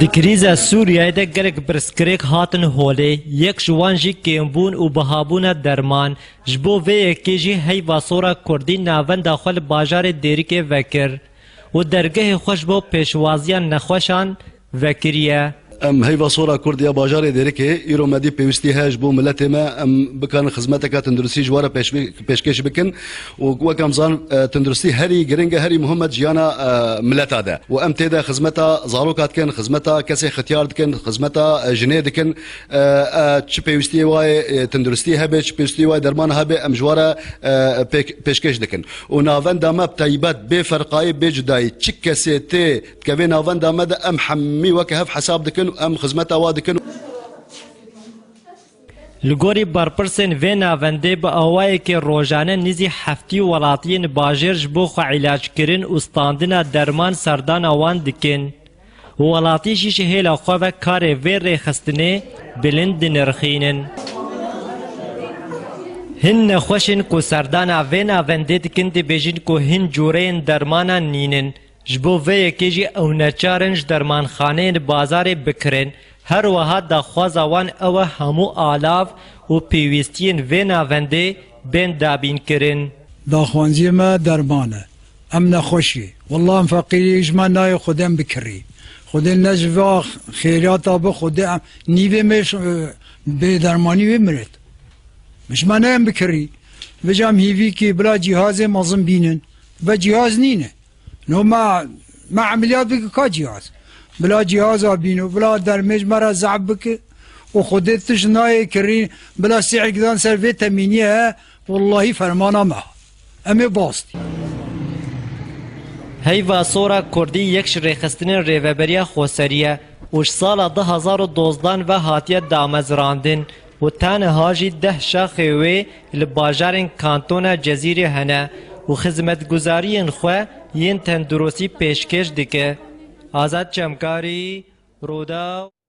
Di krîza Sûriyeyê de gelek pirsgirêk hatin holê, yek ji wan jî kêmbûn û bihabûna derman, ji bo vê yekê jî heyva sora Kurdî navenda xwe li bajarê Dêrikê vekir û dergehê xwe ji bo pêşwaziya nexweşan vekiriye. ام هیوا سورا کردیا باجار دیرکه ایرو مدی پیوستی هاش بو ملت ما ام بکن خدمتک تندرستی جواره پیشکش بکن و وکم زان تندرستی هری گرنگ هری محمد جیانا ملت ده و ام تیدا خدمتا زاروکات کن خدمتا کسی ختیار دکن خدمتا جنه دکن چ پیوستی وای تندرستی هبه چ پیوستی وای درمان هبه ام جواره پیشکش دکن و ناوند دام بتایبات به فرقای به جدای چ کسی تی کبه ناوند دام ام حمی وکه حساب دکن ام خدمتا وا دکن Li gorî berpirsên vê navendê bi awayekê rojane nîzî heftî welatiyên bajêr ji bo xwe îlackirin û standina derman serdana wan dikin. û welatî jî ji hêla xwe ve karê vê rêxistinê bilind dinirxînin. Hin nexweşên ku serdana vê navendê dikin dibêjin ku hin cureyên dermanan nînin. Ji bo vê yekê jî ew neçarin ji dermanxaneyên bazarê bikirin. Her wiha daxwaza wan ew e hemû alav û pêwîstiyên vê navendê bên dabînkirin. Daxwanziyê me derman e. Em nexweşî. Wallah em feqîrî ji me nayê Xwedê em bikirî. Xwedê ne ji vê xêriyata bi Xwedê em nîvê me bê dermanî wê miret. Ji me nayê em bikirî. Vêca em hîvîkê bila cihazê mezin bînin. Ve cihaz nîne. No me emeliyat bike ka cihaz. بلا جهاز بینو بلا درمج مرا زعب بکه و خودت تش نای کری بلا سعیدان سر وی تمینیه والله فرمانا ما امی باستی Heyva sora Kurdî yek ji rêxistinên rêveberiya Xweseriye û ji sala 2012 ve hatiye damezrandin û teneha jî 10 şaxê wê li bajarên kantona Cezîrê hene û xizmetguzariyên xwe yên tendurustî pêşkêş dike. Azad Çemkarî, Roda